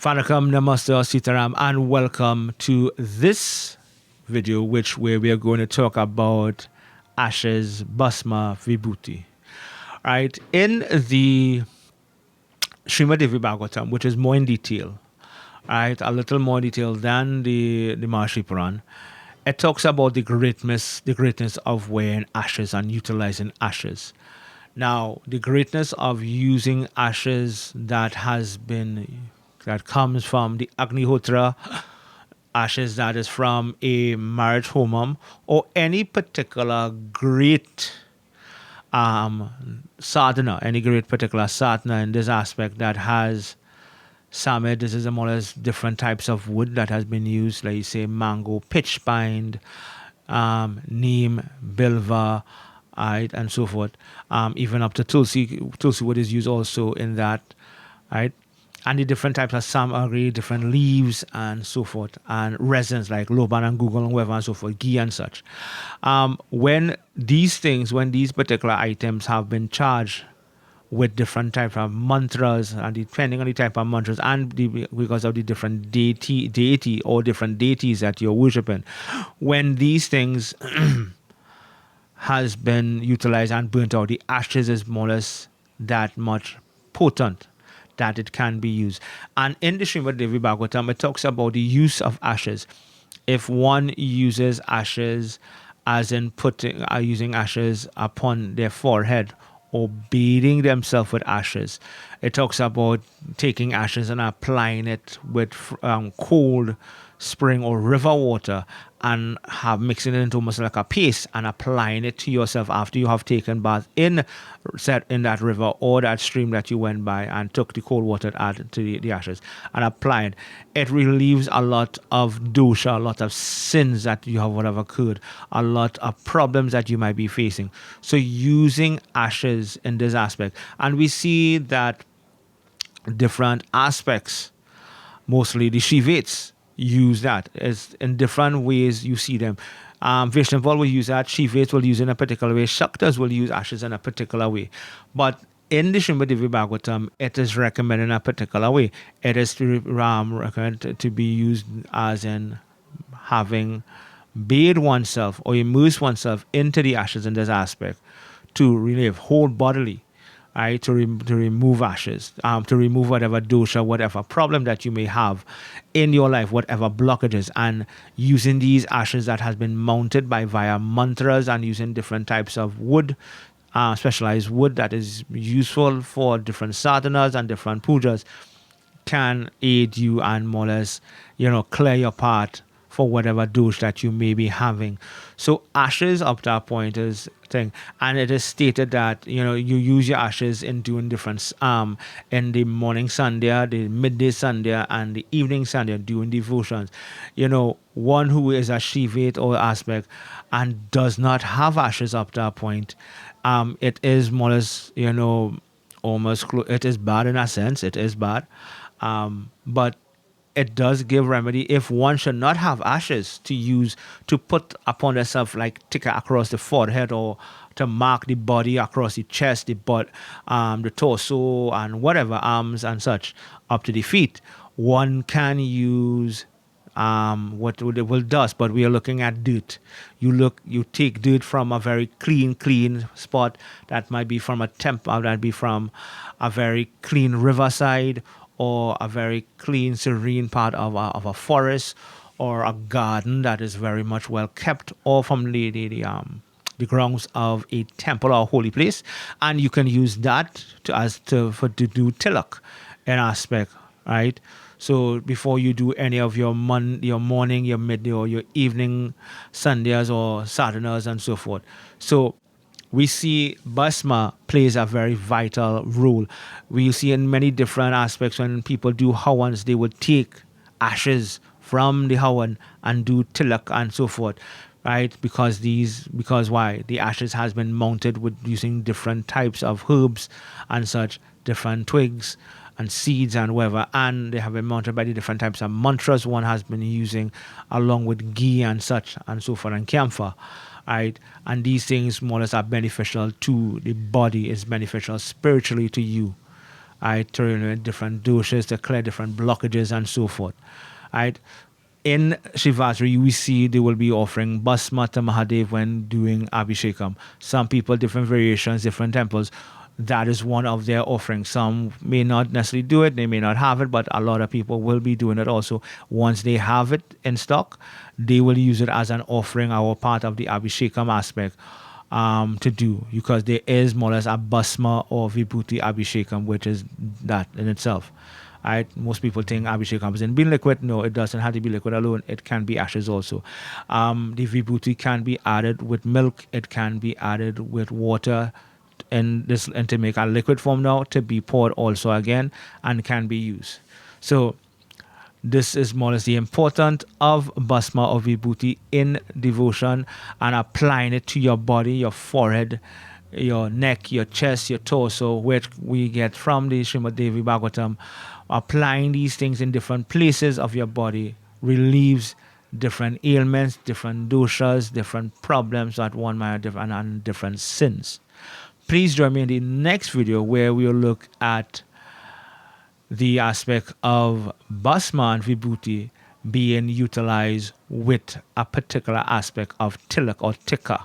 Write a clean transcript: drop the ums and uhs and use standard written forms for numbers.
Vanakkam, Namaste, Sitaram, and welcome to this video, where we are going to talk about ashes, bhasma, vibuti. Right, in the Srimad Devi Bhagavatam, which is more in detail, right, a little more detail than the Maharshi Puran, it talks about the greatness of wearing ashes and utilizing ashes. Now, the greatness of using ashes that comes from the Agnihotra, ashes that is from a marriage homam, or any particular great sadhana, any great particular sadhana in this aspect that has samid. This is a more or less different types of wood that has been used, like you say mango, pitch pine, neem, bilva, right, and so forth. Even up to tulsi wood is used also in that, right? And the different types of samagri, different leaves and so forth, and resins like loban and google and whatever and so forth, ghee and such. When these particular items have been charged with different type of mantras, and depending on the type of mantras and because of the different deity or different deities that you're worshiping, when these things has been utilized and burnt out, the ashes is more or less that much potent that it can be used. And in the Srimad Devi Bhagavatam, it talks about the use of ashes. If one uses ashes, as in using ashes upon their forehead or bathing themselves with ashes, it talks about taking ashes and applying it with cold spring or river water and mixing it into almost like a paste and applying it to yourself after you have taken bath in that river or that stream that you went by and took the cold water to add to the ashes and applying it relieves a lot of dosha, a lot of sins that you have whatever occurred, a lot of problems that you might be facing. So using ashes in this aspect, and we see that different aspects, mostly the Shivates use that as in different ways. You see them. Vaishnava will use that. Shivates will use it in a particular way. Shaktas will use ashes in a particular way. But in the Srimad Devi Bhagavatam, it is recommended in a particular way. It is recommended to be used as in having bathed oneself or immerse oneself into the ashes in this aspect to relieve whole bodily, right, to remove ashes, to remove whatever dosha, whatever problem that you may have in your life, whatever blockages, and using these ashes that has been mounted by via mantras and using different types of wood, specialized wood that is useful for different sadhanas and different pujas, can aid you and more or less, clear your path for whatever dosh that you may be having. So ashes up to that point is thing, and it is stated that you use your ashes in doing different in the morning sandhya, the midday sandhya, and the evening sandhya doing devotions. One who is a Shivate or aspect and does not have ashes up to that point, it is more or less it is bad in a sense. It is bad, but it does give remedy if one should not have ashes to use to put upon themselves, like ticker across the forehead or to mark the body across the chest, the torso, and whatever arms and such up to the feet. One can use what it will dust, but we are looking at dirt. You take dirt from a very clean spot that might be from a temple, that be from a very clean riverside, or a very clean, serene part of a forest, or a garden that is very much well kept, or from the grounds of a temple or holy place, and you can use that to do tilak in aspect, right? So before you do any of your morning, your midday, or your evening sandhyas or sadhanas and so forth. So we see bhasma plays a very vital role. We see in many different aspects when people do hawans, they would take ashes from the hawan and do tilak and so forth, right? Because why? The ashes has been mounted with using different types of herbs and such, different twigs and seeds and whatever, and they have been mounted by the different types of mantras one has been using, along with ghee and such and so forth, and camphor, right? And these things more or less are beneficial to the body, is beneficial spiritually to you, right, to remove different doshas, to clear different blockages and so forth. Right. In Shivatri, we see they will be offering bhasma to Mahadev when doing Abhishekam. Some people, different variations, different temples, that is one of their offerings. Some may not necessarily do it, they may not have it, but a lot of people will be doing it also. Once they have it in stock, they will use it as an offering or part of the Abhishekam aspect to do, because there is more or less a bhasma or vibuti Abhishekam, which is that in itself. Right? Most people think Abhishekam is in being liquid. No, it doesn't have to be liquid alone. It can be ashes also. The vibhuti can be added with milk. It can be added with water, and to make a liquid form now, to be poured also again and can be used. So this is more or less the importance of bhasma or vibhuti in devotion, and applying it to your body, your forehead, your neck, your chest, your torso, which we get from the Srimad Devi Bhagavatam. Applying these things in different places of your body relieves different ailments, different doshas, different problems that one might have, and different sins. Please join me in the next video where we'll look at the aspect of bhasma and vibhuti being utilized with a particular aspect of tilak or tikka.